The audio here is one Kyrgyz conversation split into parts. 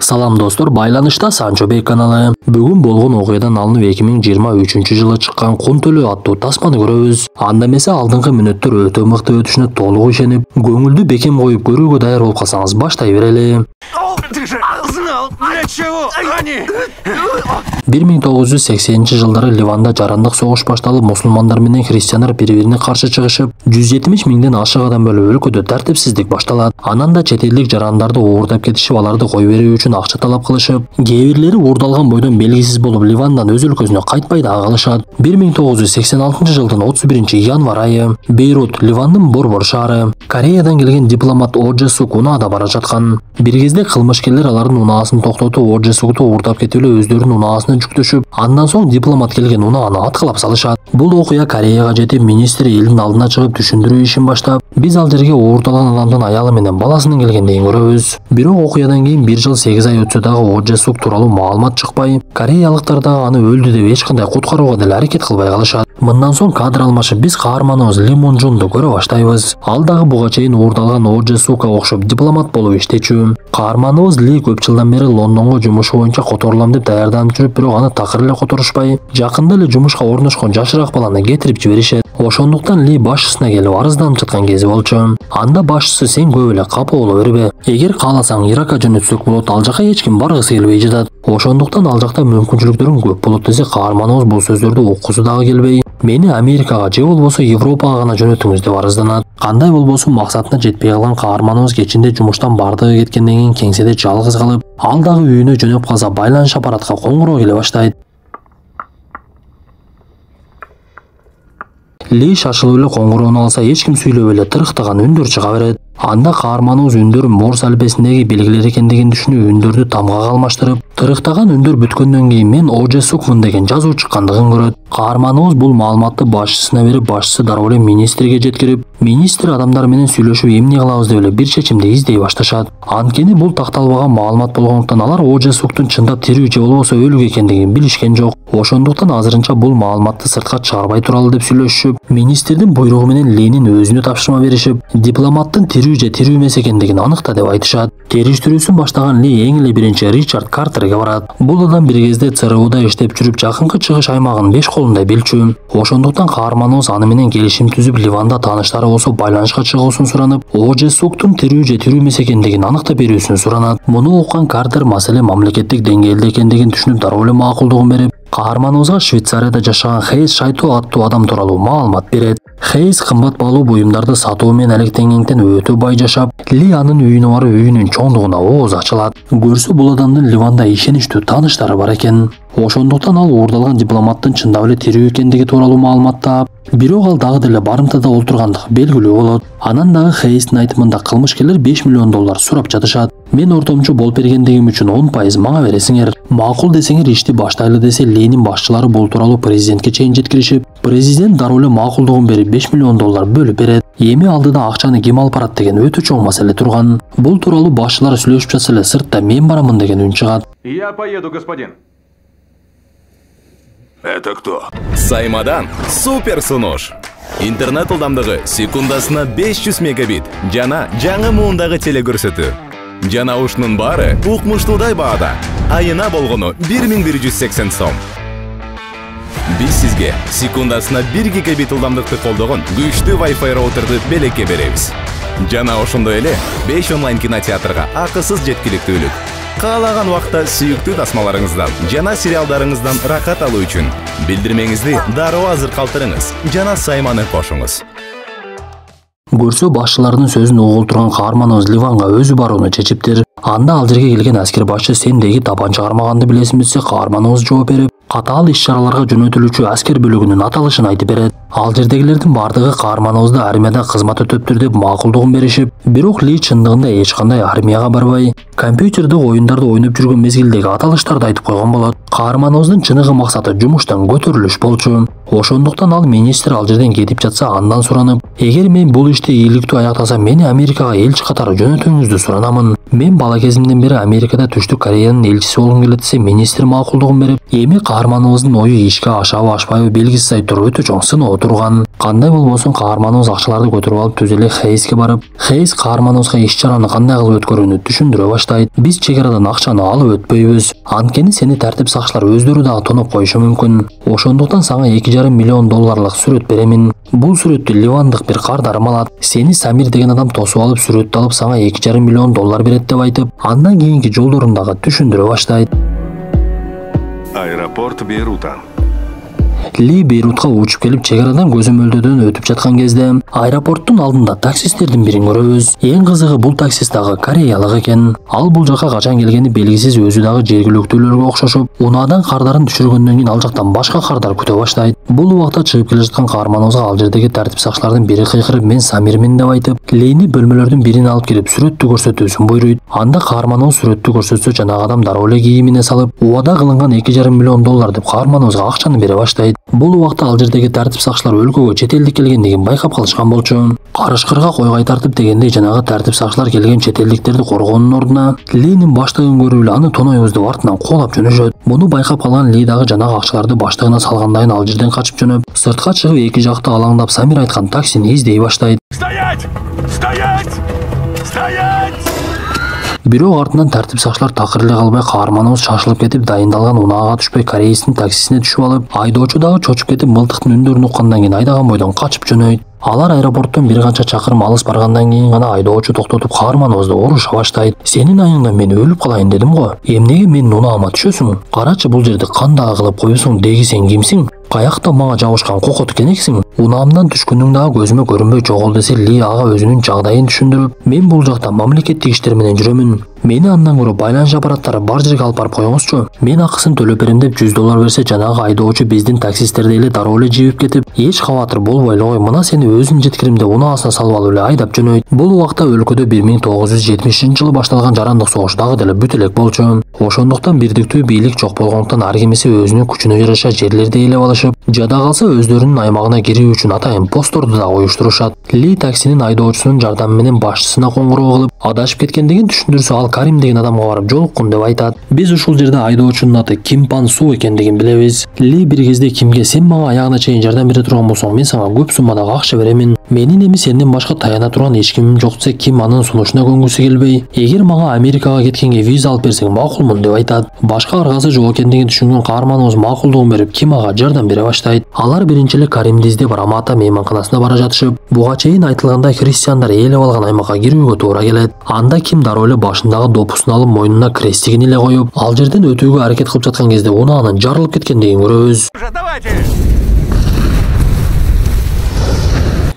Салам достор, байланышта Санчо Бей каналы. Бүгүн болгон окуядан алынып 2023-жылы чыккан Кун төлөө аттуу тасманы көрөбүз. Анда эмесе алдыңкы мүнөттөр өтө мыкты өтүшүнө толук ишенип, көңүлдү бекем коюп көрүүгө даяр болуп калсаңыз баштай берели. Ты же знал, для чего они? 1980-жылдары Ливанда жарандык согуш башталып, мусулмандар менен христиандар бири-бирине каршы чыгышып, 170 миңден ашык адам бөлүп өлкөдө тартипсиздик башталат. Анан да чет элдик жарандарды уурдап кетишип, аларды кой берүү үчүн акча талап кылышып, кээ бирлери уурдалган бойдон белгисиз болуп Ливандан өз өлкөсүнө кайтпай да калышат. 1986-жылдын 31-январь айы Бейрут, Ливандын борбор шаары. Кореядан келген дипломат О Же Сук унаада бара жаткан. Бир кезде кылмышкерлер алардын унаасын токтотуп, О Же Сукту уурдап кетип эле өздөрүнүн унаасына жүктөшүп, андан соң дипломат келген унааны аткылап салышат. Бул окуя Кореяга жетип, министр элдин алдына чыгып түшүндүрүү ишин баштап, биз ал жерге уурдалган адамдын аялы менен баласынын келгендигин көрөбүз. Бирок окуядан кийин 1 жыл 8 ай өтсө дагы О Же Сук тууралуу маалымат чыкпай, кореялыктар дагы аны өлдү деп эч кандай куткарууга деле аракет кылбай калышат. Мындан соң кадр алмашып биз каарманыбыз Ли Мун Жунду көрө баштайбыз. Ал дагы буга чейин уурдалган О Же Сукка окшоп дипломат болуп иштечү. Каарманыбыз Ли көп жылдан бери Лондонго жумуш боюнча которулам деп даярданып жүрүп, бирок аны такыр эле которушпай, жакында эле жумушка орношкон жашыраак баланы кетирип жиберишет. Ошондуктан Ли башчысына келип арызданып жаткан кези болчу. Анда башчысы: сен көп эле капа боло бербе. Эгер кааласаң Иракка жөнөтсөк болот, ал жака эч ким баргысы келбей жатат. Ошондуктан ал жакта мүмкүнчүлүктөрүң көп болот десе, каарманыбыз бул сөздөрдү уккусу дагы келбей, мени Америкага же болбосо Европага гана жөнөтүңүз деп арызданат. Кандай болбосун максатына жетпей калган каарманыбыз кечинде жумуштан бардыгы кеткенден кийин кеңседе жалгыз калып, ал дагы үйүнө жөнөп калса байланыш аппаратка коңгуроо келе баштайт. Ли шашылып эле коңгуроону алса, эч ким сүйлөп эле тырыктаган үндөр чыга берет. Анда каарманыбыз үндөрүн Морс алфавитиндеги белгилер экендигин түшүнүп, үндөрдү тамгага алмаштырып, тырыктаган үндөр бүткөндөн кийин мен О Же Сукмун деген жазуу чыккандыгын көрөт. Каарманыбыз бул маалыматты башчысына берип, башчысы дароо эле министрге жеткирип, министр адамдар менен сүйлөшүп эмне кылабыз деп эле бир чечимди издей башташат. Анткени бул такталбаган маалымат болгондуктан алар О Же Суктун чындап тирүү же болбосо өлүк экендигин билишкен жок. Ошондуктан азырынча бул маалыматты сыртка чыгарбай туралы деп сүйлөшүшүп, министрдин буйругу менен Ленин өзүнө тапшырма беришип, дипломаттын тирүү же тирүү эмес экендигин аныкта деп айтышат. Териштирүүсүн баштаган Ли эң эле биринчи Ричард Картерге барат. Бул адам бир кезде ЦРУда иштеп жүрүп, жакынкы чыгыш аймагын 5 колундай билчү. Ошондуктан каарманыбыз аны менен келишим түзүп, Ливанда тааныштары болсо байланышка чыгуусун суранып, О Же Суктун тирүү же тирүү эмес экендигин аныктап берүүсүн суранат. Муну уккан Картер маселе мамлекеттик деңгээлде экендигин түшүнүп, дароо эле макулдугун берип, каарманыбызга Швейцарияда жашаган Хейс Шайту аттуу адам тууралуу маалымат берет. Хейс кымбат баалуу буюмдарды сатуу менен алектенгенден өтө бай жашап, Ли анын үйүнө барып, үйүнүн чоңдугуна ооз ачылат. Көрсө бул адамдын Ливанда ишеничтүү тааныштары бар экен. Ошондуктан ал уурдалган дипломаттын чындап эле тирүү экендиги тууралуу маалымат таап, бирок ал дагы деле барымтада олтургандыгы белгилүү болот. Анан дагы Хейстин айтымында кылмышкерлер $5 миллион сурап жатышат. Мен ортомчу болуп бергендигим үчүн 10% мага бересиңер. Макул десеңер ишти баштайлы десе, Ленин башчылары бул тууралуу президентке чейин жеткиришип, президент дароо эле макулдугун берип $5 миллион бөлүп берет. Эми алдыда акчаны ким алып барат деген өтө чоң маселе турган. Бул тууралуу башчылар сүйлөшүп жатса эле, сыртта мен барамын деген үн чыгат. Я поеду, господин. Это кто? Саймадан супер сунуш. Интернет ылдамдыгы секундасына 500 мегабит. Жана жаңы муундагы телекөрсөтүү. Жана ушунун баары укмуштуудай баада. Айына болгону 1180 сом. Биз сизге секундасына 1 гигабит ылдамдыкты колдогон күчтүү Wi-Fi роутерди белекке беребиз. Жана ошондой эле 5 онлайн кинотеатрга акысыз жеткиликтүүлүк. Каалаган убакта сүйүктүү тасмаларыңыздан жана сериалдарыңыздан рахат алуу үчүн билдирмеңизди дароо азыр калтырыңыз жана Сайманы кошуңуз. Көрсө башчылардын сөзүн угуп турган каарманыбыз Ливанга өзү барууну чечиптир. Анда ал жерге келген аскер башчы: сен деги табанча кармаганды билесиңби десе, каарманыбыз жооп берип, катаал иш-чараларга жөнөтүлүүчү аскер бөлүгүнүн аталышын айтып берет. Ал жердегилердин бардыгы каарманыбызды армияда кызмат өтөптүр деп макулдугун беришип, бирок Ли чындыгында эч кандай армияга барбай, компьютерде оюндарды ойноп жүргөн мезгилдеги аталыштарды айтып койгон болот. Каарманыбыздын чыныгы максаты жумуштан көтөрүлүш болчу. Ошондуктан ал министр ал жерден кетип жатса, андан суранып, эгер мен бул ишти ийгиликтүү аяктасам, мени Америкага элчи катары жөнөтүүңүздү суранамын. Мен бала кезимден бери Америкада Түштүк Кореянын элчиси болгум келет десе, министр макулдугун берип, эми каарманыбыздын ою ишке ашабы ашпайбы белгисиз айтып туруп өтө чоң сыноо турган. Кандай болбосун каарманыбыз акчаларды көтөрүп алып түз эле Хейске барып, Хейс каарманыбызга иш-чараны кандай кылып өткөрүүнү түшүндүрө баштайт. баштайт. Биз чек арадан акчаны алып өтпөйбүз. Анткени сени тартип сакчылар өздөрү дагы тоноп коюшу мүмкүн. Ошондуктан сага 2,5 миллион долларлык сүрөт беремин. Бул сүрөттү ливандык бир кардарым алат. Сени Самир деген адам тосуп алып сүрөттү алып сага 2,5 миллион доллар берет деп айтып, андан кийинки жолдорун дагы түшүндүрө баштайт. Аэропорт Бейрута. Ли Бейрутка учуп келип чек арадан көзөмөлдөөдөн өтүп жаткан кезде аэропорттун алдында таксисттердин бирин көрөбүз. Эң кызыгы бул таксист дагы кореялык экен. Ал бул жака качан келгени белгисиз, өзү дагы жергиликтүүлөргө окшошуп, унаадан кардарын түшүргөндөн кийин ал жактан башка кардар күтө баштайт. Бул убакта чыгып келе жаткан каарманыбызга ал жердеги тартип сакчылардын бири кыйкырып, "Мен Самирмин" деп айтып, Лени бөлмөлөрдүн бирине алып келип сүрөттү көрсөтүүсүн буйруйт. Анда каарманыбыз сүрөттү көрсөтсө, жанагы адам дароо эле кийимине салып, убада кылынган 2,5 миллион доллар деп каарманыбызга акчаны бере баштайт. Бул убакта ал жердеги тартип сакчылар өлкөгө чет элдик келгендигин байкап калышкан болчу. Карышкырга койгай тартып дегендей жанагы тартип сакчылар келген чет элдиктерди коргоонун ордуна Ленин баштыгын көрүп эле аны тонойбуз деп артынан куулап жөнөшөт. Муну байкап калган Ли дагы жанагы акчаларды баштыгына салгандайын ал жерден качып жөнөп, сыртка чыгып эки жакты алаңдап Самир айткан таксини издей баштайт. Стоять! Стоять! Стоять! Бирок артынан тартип сакчылар такыр эле калбай каарманыбыз шашылып кетип, дайындалган унаага түшпөй корейстин таксисине түшүп алып, айдоочу дагы чочуп кетип, мылтыктын үндөрүн уккандан кийин айдаган бойдон качып жөнөйт. Алар аэропорттон бир канча чакырым алыс баргандан кийин гана айдоочу токтотуп каарманыбызды уруша баштайт. "Сенин айыңдан мен өлүп калайын дедим го. Эмнеге менин унаама түшөсүң? Карачы бул жерди кандай кылып коюсуң? Деги сен кимсиң? Каякта мага жабышкан кокот кенексиң? Унаамдан түшкүнүң дагы көзүмө көрүнбөй жогол" десе, Ли ага өзүнүн жагдайын түшүндүрүп, "Мен бул жакта мамлекеттик иштер менен жүрөмүн. Мени андан көрө байланыш аппараттары бар жерге алып барып коюңузчу. Мен акысын төлөп берем" деп 100 доллар берсе, жанагы айдоочу биздин таксисттерди эле дароо эле жибип кетип, "Эч кабатыр болбой эле кой, мына сени өзүн жеткирим" деп унаасына салып алып эле айдап жөнөйт. Бул убакта өлкөдө 1970-жылы башталган жарандык согуш дагы деле бүт элек болчу. Ошондуктан бирдиктүү бийлик жок болгондуктан ар кимиси өзүнүн күчүнө жараша жерлерди ээлеп алышып, жада калса өздөрүнүн аймагына кирүү үчүн атайын постторду да уюштурушат. Ли таксинин айдоочусунун жардамы менен башчысына коңгуроо кылып, адашып кеткендигин түшүндүрсө, ал Карим деген адамга барып жолуккун деп айтат. Биз ушул жерде айдоочунун аты Ким Пан Су экендигин билебиз. Ли бир кезде Кимге "Сен мага аягына чейин жардам бере турган болсоң, мен сага көп суммадагы акча беремин. Менин эми сенден башка таяна турган эч кимим жок" десе, Ким анын сунушуна көнгүсү келбей, "Эгер мага Америкага кеткенге виза алып берсең макулмун" деп айтат. Башка аргасы жок экендигин түшүнгөн каарманыбыз макулдугун берип, Ким ага жардам бере баштайт. Алар биринчи эле Каримди издеп Рамата мейманканасына бара жатышып, буга чейин айтылгандай христиандар ээлеп алган аймакка кирүүгө туура келет. Анда Ким дароо эле башындагы допусун алып, мойнуна крестигин эле коюп, ал жерден өтүүгө аракет кылып жаткан кезде унаанын жарылып кеткендигин көрөбүз. Давайте!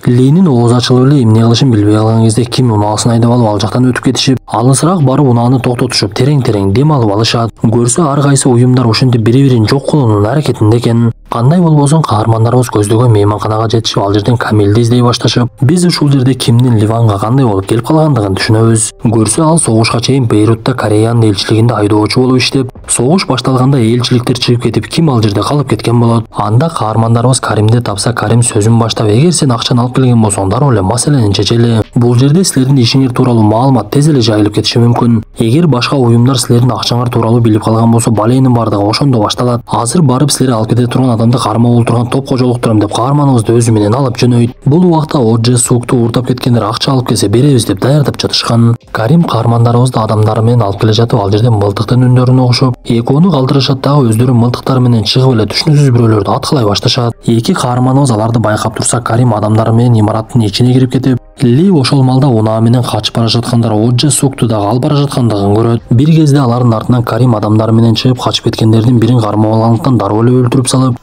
Ленин ооз ачылып эле эмне кылышын билбей калган кезде Ким унаасын айдап алып ал жактан өтүп кетишип, алысыраак барып унааны токтотушуп, терең-терең дем алып алышат. Көрсө ар кайсы уюмдар ошентип бири-бирин жок кылуунун аракетинде экен. Кандай болбосун каармандарыбыз көздөгөн мейманканага жетишип, ал жерден Камилди издей башташып, биз ушул жерде Кимдин Ливанга кандай болуп келип калгандыгын түшүнөбүз. Көрсө ал согушка чейин Бейрутта Кореянын элчилигинде айдоочу болуп иштеп, согуш башталганда элчиликтер чыгып кетип, Ким ал жерде калып кеткен болот. Анда каармандарыбыз Каримди тапса, Карим сөзүн баштап, "Эгер сен акчаны алып келген болсоң, дароо эле маселени чечели. Бул жерде силердин ишиңер тууралуу маалымат тез эле жайылып кетиши мүмкүн. Эгер башка уюмдар силердин акчаңар тууралуу билип калган болсо, баленин бардыгы ошондо башталат. Азыр барып силерди алып кете турган адамды кармап олтурган топко жолуктурам" деп каарманыбызды өзү менен алып жөнөйт. Бул убакта Одже Сукту уурдап кеткендер акча алып келсе беребиз деп даярдап жатышкан. Карим каармандарыбызды адамдары менен алып келе жатып, ал жерде мылтыктын үндөрүн угушуп, экөөнү калтырышат дагы өздөрү мылтыктары менен чыгып эле түшүнүксүз бирөөлөрдү аткылай башташат. Эки каарманыбыз аларды байкап турса, Карим адамдары менен имараттын ичине кирип кетип, Ли ошол малда унаа менен качып бара жаткандар Одже Сукту дагы алып бара жаткандыгын көрөт. Бир кезде алардын артынан Карим адамдары менен чыгып, качып кеткендердин бирин кармап алгандыктан дароо эле өлтүрүп салып,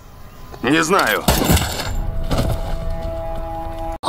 Не знаю.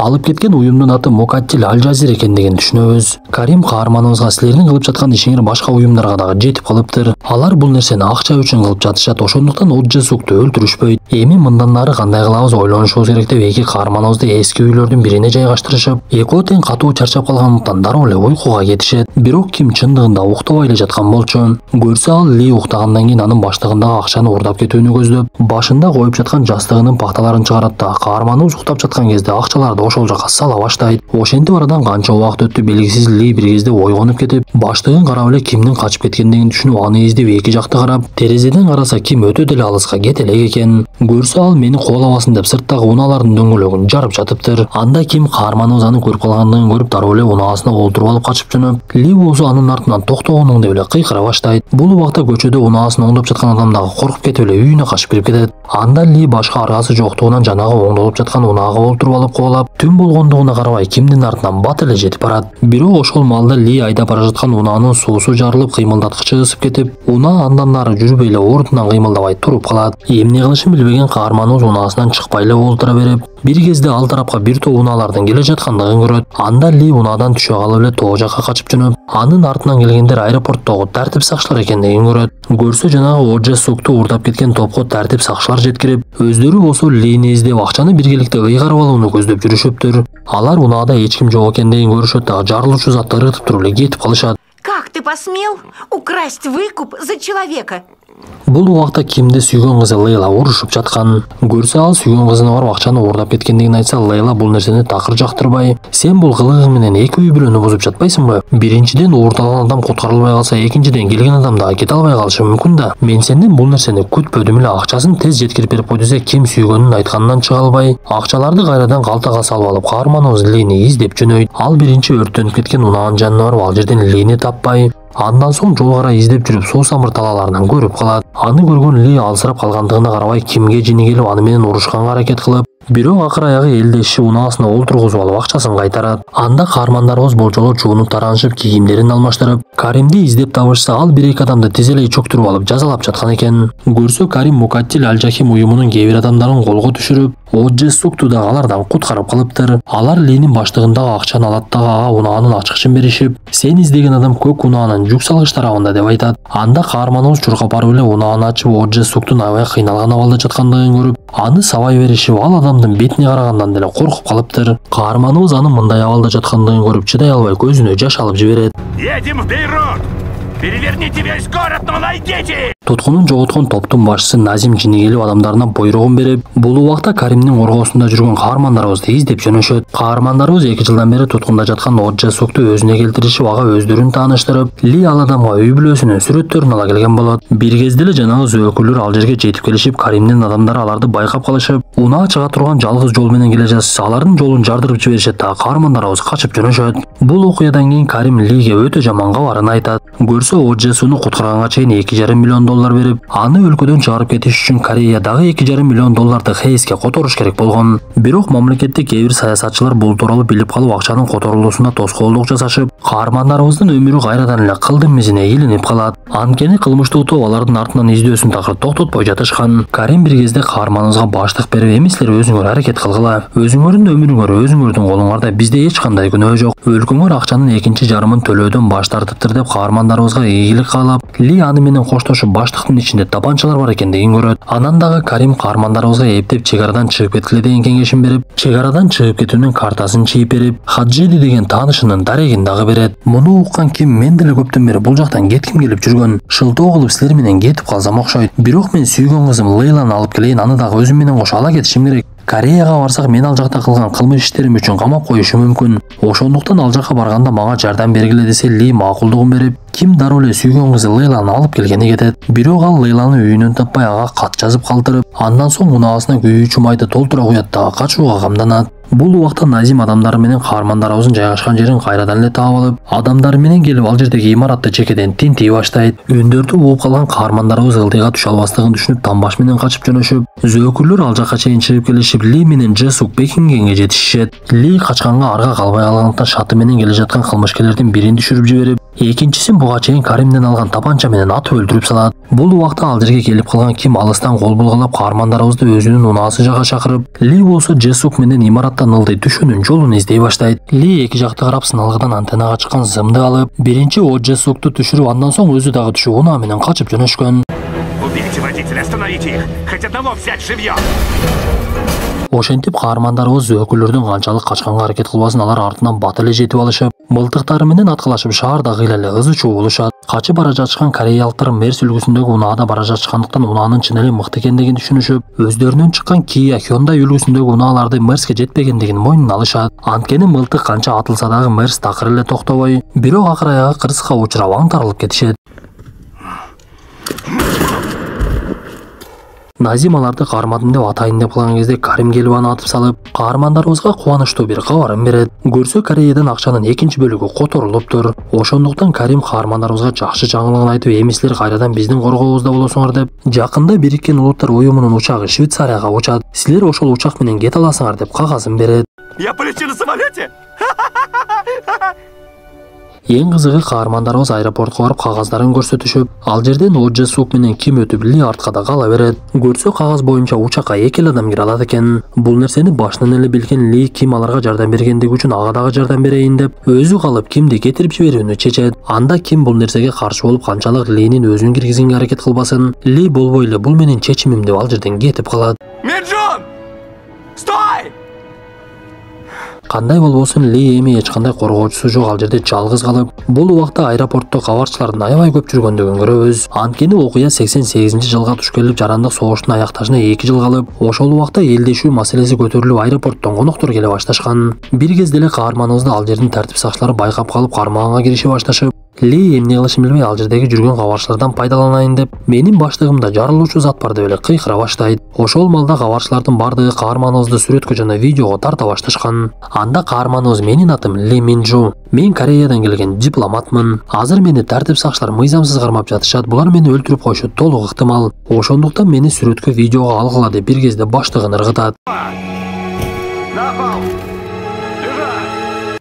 алып кеткен уюмдун аты Мукаттил Аль-Жазир экендигин түшүнөбүз. Карим каарманыбызга "Силердин кылып жаткан ишиңер башка уюмдарга дагы жетип калыптыр. Алар бул нерсени акча үчүн кылып жатышат. Ошондуктан Одже Сукту өлтүрүшпөйт. Эми мындан нары кандай кылабыз, ойлонушубуз керек" деп эки каарманыбызды эски үйлөрдүн бирине жайгаштырышып, экөө тең катуу чарчап калгандыктан дароо эле уйкуга кетишет. Бирок Ким чындыгында уктабай эле жаткан болчу. Көрсө ал Ли уктагандан кийин анын баштыгындагы акчаны уурдап кетүүнү көздөп, башында коюп жаткан жастыгынын пакталарын чыгарат да, каарманыбыз уктап жаткан кезде акчаларды ошол жака сала баштайт. Ошентип арадан канча убакыт өттү белгисиз Ли бир кезде ойгонуп кетип, баштыгын карап эле кимдин качып кеткендигин түшүнүп, аны издеп эки жакты карап, терезеден караса ким өтө деле алыска кете элек экен. Көрсө ал мени кубалабасын деп сырттагы унаалардын дөңгөлөгүн жарып жатыптыр. Анда ким каарманыбыз аны көрүп калгандыгын көрүп дароо эле унаасына олтуруп алып качып жөнөп, Ли болсо анын артынан токтогонуң деп эле кыйкыра баштайт. Бул убакта көчөдө унаасын оңдоп жаткан адам дагы коркуп кетип эле үйүнө качып кирип кетет. Анда Ли башка аргасы жоктугунан жанагы оңдолуп жаткан унаага олтуруп алып кубалап, түн болгондугуна карабай кимдин артынан бат эле жетип барат. Бирок ошол маалда Ли айдап бара жаткан унаанын суусу жарылып, кыймылдаткычы ысып кетип, унаа андан нары жүрбөй эле ордунан кыймылдабай туруп калат. Эмне кылышын билбеген каарманыбыз унаасынан чыкпай эле олтура берип, бир кезде ал тарапка бир топ унаалардын келе жаткандыгын көрөт. Анда Ли унаадан түшө калып эле тоо жакка качып жөнөп, анын артынан келгендер аэропорттогу тартип сакчылар экендигин көрөт. Көрсө жанагы О.Дж.Сукту уурдап кеткен топко тартип сакчылар жеткирип, өздөрү болсо Лини издеп акчаны биргеликте ыйгарып алууну көздөп жүрүшөптүр. Алар унаада эч ким жок экендигин көрүшөт дагы жарылуучу затты ыргытып туруп эле кетип калышат. Как ты посмел украсть выкуп за человека? Бул убакта кимди сүйгөн кызы Лейла урушуп жаткан. Көрсө ал сүйгөн кызына барып акчаны уурдап кеткендигин айтса, Лейла бул нерсени такыр жактырбай, сен бул кылыгың менен эки үй бүлөнү бузуп жатпайсыңбы? Биринчиден уурдалган адам куткарылбай калса, экинчиден келген адам дагы кете албай калышы мүмкүн да. Мен сенден бул нерсени күтпөдүм эле, акчасын тез жеткирип берип кой десе, ким сүйгөнүн айтканынан чыга албай, акчаларды кайрадан калтага салып алып, каарманыбыз Лини издеп жөнөйт. Ал биринчи өрттөнүп кеткен унаанын жанына барып, ал жерден Лини таппай, андан соң жол кара издеп жүрүп суу самыр талааларынан көрүп калат. Аны көргөн Ли алсырап калгандыгына карабай кимге жини келип аны менен урушканга аракет кылып, бирок акыр аягы элдеши унаасына олтургузуп алып акчасын кайтарат. Анда каармандарыбыз болжолу жуунуп таранышып, кийимдерин алмаштырып, Каримди издеп табышса, ал бир-эки адамды тизелей чөктүрүп алып жазалап жаткан экен. Көрсө Карим Мукаттил Аль-Жахим уюмунун кээ бир адамдарын колго түшүрүп, О.Дж.Сукту да алардан куткарып калыптыр. Алар Линин баштыгындагы акчаны алат дагы ага унаанын ачкычын беришип, сен издеген адам көк унаанын жүк салгыч тарабында деп айтат. Анда каарманыбыз чуркап барып эле унааны ачып, О.Дж.Суктун аябай кыйналган абалда жаткандыгын көрүп, аны сабай беришип, ал адамдын бетине карагандан деле коркуп калыптыр. Каарманыбыз анын мындай абалда жаткандыгын көрүп, чыдай албай көзүнө жаш алып жиберет. Едем в Бейрут! Переверните весь город, но найдите! Туткунун жоготкон топтун башчысы Назим жини келип адамдарына бойругун берип, бул убакта Каримдин коргоосунда жүргөн каармандарыбызды издеп жөнөшөт. Каармандарыбыз 2 жылдан бери туткунда жаткан О.Дж.Сукту өзүнө келтиришип, ага өздөрүн тааныштырып, Ли ал адамга үй бүлөсүнүн сүрөттөрүн ала келген болот. Бир кезде эле жанагы зөөкүлөр ал жерге жетип келишип, Каримдин адамдары аларды байкап калышып, унаа чыга турган жалгыз жол менен келе жатса, алардын жолун жардырып жиберишет да каармандарыбыз качып жөнөшөт. Бул окуядан кийин Карим Лиге өтө жаман кабарын айтат. Көрсө О.Дж.Суну куткарганга чейин 2,5 миллион доллар берип, аны өлкөдөн чыгарып кетиш үчүн Кореядагы 2,5 миллион долларды Хейске которуш керек болгон. Бирок мамлекетте кээ бир саясатчылар бул тууралуу билип калып, акчанын которулуусуна тоскоолдук жасашып, каармандарыбыздын өмүрү кайрадан эле кылдым мизине илинип калат. Анткени кылмыштуу топ алардын артынан издөөсүн такыр токтотпой жатышкан. Карим бир кезде каарманыбызга баштык берип, эмислер өзүңөр аракет кылгыла. Өзүңөрдүн өмүрүңөр өзүңөрдүн колуңарда, бизде эч кандай күнөө жок. Өлкөңөр акчанын экинчи жарымын төлөөдөн баш тартыптыр деп каармандарыбызга ийгилик каалап, Ли аны менен коштошуп баштыктын ичинде тапанчалар бар экендигин көрөт. Анан дагы Карим каармандарыбызга эптеп чек арадан чыгып кеткиле деген кеңешин берип, чек арадан чыгып кетүүнүн картасын чийип берип, Хаджиди деген таанышынын дарегин дагы берет. Муну уккан Ким мен деле көптөн бери бул жактан кетким келип жүргөн. Шылтоо кылып силер менен кетип калсам окшойт. Бирок мен сүйгөн кызым Лейланы алып келейин, аны дагы өзүм менен кошо ала кетишим керек. Кореяга барсак мен ал жакта кылган кылмыш иштерим үчүн камап коюшу мүмкүн. Ошондуктан ал жакка барганда мага жардам бергиле десе, Ли макулдугун берип, Ким дароо эле сүйгөн кызы Лейланы алып келгени кетет. Бирок ал Лейланы үйүнөн таппай ага кат жазып калтырып, андан соң унаасына күйүүчү майды толтура куят дагы качууга камданат. Бул убакта Назим адамдары менен каармандарыбыздын жайгашкан жерин кайрадан эле таап алып, адамдары менен келип ал жердеги имаратты чекеден тинтей баштайт. Өндөрдү ууп калган каармандарыбыз ылдыйга түшө албастыгын түшүнүп, тамбаш менен качып жөнөшүп, зөөкүрлөр ал жакка чейин чыгып келишип, Ли менен Джесук Бекингемге жетишишет. Ли качканга арга калбай калгандыктан шаты менен келе жаткан кылмышкерлердин бирин түшүрүп жиберип, экинчисин буга чейин Каримден алган тапанча менен атып өлтүрүп салат. Бул убакта ал жерге келип калган Ким алыстан кол булгалап каармандарыбызды өзүнүн унаасы жакка чакырып, Ли болсо Джесук менен имараттан ылдый түшүүнүн жолун издей баштайт. Ли эки жакты карап сыналгыдан антеннага чыккан зымды алып, биринчи О.Дж.Сукту түшүрүп, андан соң өзү дагы түшүп унаа менен качып жөнөшкөн. Убейте водителя, остановите их! Хоть одного взять живьем! Ошентип каармандарыбыз зөөкүрлөрдүн канчалык качканга аракет кылбасын, алар артынан бат эле жетип алышып, Мылтыктары менен аткалашып шаарда кыйла эле ызы чуу болушат. Качып бара жатышкан кореялыктар Мерс үлгүсүндөгү унаада бара жатышкандыктан унаанын чын эле мыкты экендигин түшүнүшүп, өздөрүнүн чыккан Kia Hyundai үлгүсүндөгү унааларды Мерске жетпегендигин мойнуна алышат. Анткени мылтык канча атылса дагы Мерс такыр эле токтобой, бирок акыр аягы кырсыкка учурап аңтарылып кетишет. Назим аларды кармадым деп атайын деп калган кезде Карим келип аны атып салып, каармандарыбызга кубанычтуу бир кабарын берет. Көрсө Кореядан акчанын экинчи бөлүгү которулуптур. Ошондуктан Карим каармандарыбызга жакшы жаңылыгын айтып, эми силер кайрадан биздин коргообузда болосуңар деп, жакында Бириккен Улуттар уюмунун учагы Швейцарияга учат. Силер ошол учак менен кете аласыңар деп кагазын берет. Я полечу на самолете! Эң кызыгы каармандарыбыз аэропортко барып кагаздарын көрсөтүшүп, ал жерден О Же Сук менен Ким өтүп Ли артка да кала берет. Көрсө кагаз боюнча учакка 2 адам кире алат экен. Бул нерсени башынан эле билген Ли Ким аларга жардам бергендиги үчүн ага дагы жардам берейин деп, өзү калып Кимди кетирип жиберүүнү чечет. Анда Ким бул нерсеге каршы болуп канчалык Линин өзүн киргизгенге аракет кылбасын, Ли болбой эле бул менин чечимим деп ал жерден кетип калат. Миджун! Стой! Кандай болбосун, Ли эми эч кандай коргоочусу жок ал жерде жалгыз калып, бул убакта аэропортто кабарчылардын аябай көп жүргөндүгүн көрөбүз. Анткени окуя 88-жылга туш келип, жарандык согуштун аякташына 2 жыл калып, ошол убакта элдешүү маселеси көтөрүлүп, аэропорттон коноктор келе башташкан. Бир кезде эле каарманыбызды ал жердин тартип сакчылары байкап калып, кармаганга кирише башташып, Ли эмне кылышын билбей ал жердеги жүргөн кабарчылардан пайдаланайын деп, менин баштыгымда жарылуучу зат бар деп эле кыйкыра баштайт. Ошол малда кабарчылардын бардыгы каарманыбызды сүрөткө жана видеого тарта башташкан. Анда каарманыбыз: менин атым Ли Минжу. Мен Кореядан келген дипломатмын. Азыр мени тартип сакчылар мыйзамсыз кармап жатышат. Булар мени өлтүрүп коюшу толук ыктымал. Ошондуктан мени сүрөткө видеого алгыла деп бир кезде баштыгын ыргытат.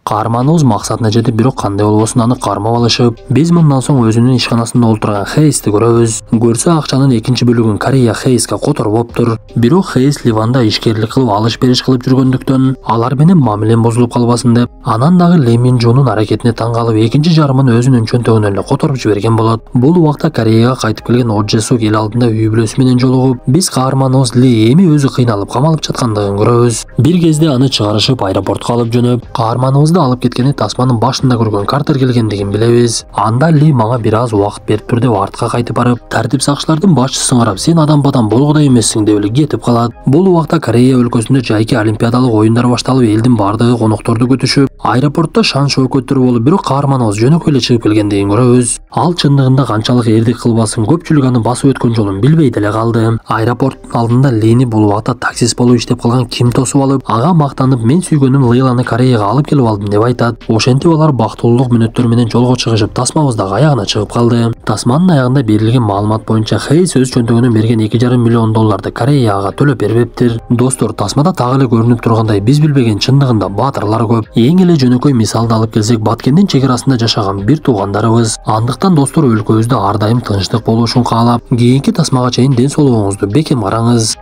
Каарманыбыз максатына жетип, бирок кандай болбосун аны кармап алышып, биз мындан соң өзүнүн ишканасында олтурган Хейсти көрөбүз. Көрсө акчанын экинчи бөлүгүн Корея Хейске которуп оптур. Бирок Хейс Ливанда ишкерлик кылып, алыш-бериш кылып жүргөндүктөн, алар менен мамилем бузулуп калбасын деп, анан дагы Ли Минжунун аракетине таң калып, экинчи жарымын өзүнүн чөнтөгүнөн эле которуп жиберген болот. Бул убакта Кореяга кайтып келген О Же Сук эл алдында үй бүлөсү менен жолугуп, биз каарманыбыз Ли эми өзү кыйналып камалып жаткандыгын көрөбүз. Бир кезде аны чыгарышып аэропортко алып жөнөп, каарманыбызды алып кеткени Тасманын башында көргөн Картер келгендигин билебиз. Анда Ли мага бир аз убакыт берип тур деп артка кайтып барып, тартип сакчылардын башчысын карап, сен адам-бадан болгодай эмессиң деп эле кетип калат. Бул убакта Корея өлкөсүндө жайкы олимпиадалык оюндар башталып, элдин бардыгы конокторду күтүшүп, аэропортто шан шоокөттөр болуп, бирок каарманыбыз жөнөкөй эле чыгып келгендигин көрөбүз. Ал чындыгында канчалык эрдик кылбасын, көпчүлүк аны басып өткөн жолун билбей деле калды. Аэропорттун алдында Лини бул убакта таксист болуп иштеп калган Ким тосуп алып, ага мактанып, мен сүйгөнүм Лейланы Кореяга алып келип алдым деп айтат. Ошентип алар бактылуулук мүнөттөр менен жолго чыгышып, тасмабыз дагы аягына чыгып калды. Тасманын аягында берилген маалымат боюнча Хейс өз чөнтөгүнөн берген 2,5 миллион долларды Кореяга төлөп бербептир. Достор, тасмада так эле көрүнүп тургандай, биз билбеген чындыгында баатырлар көп. Эң эле жөнөкөй мисалды алып келсек, Баткендин чек арасында жашаган бир туугандарыбыз. Андыктан достор, өлкөбүздө ар дайым тынчтык болушун каалап, кийинки тасмага чейин ден соолугуңузду бекем караңыз.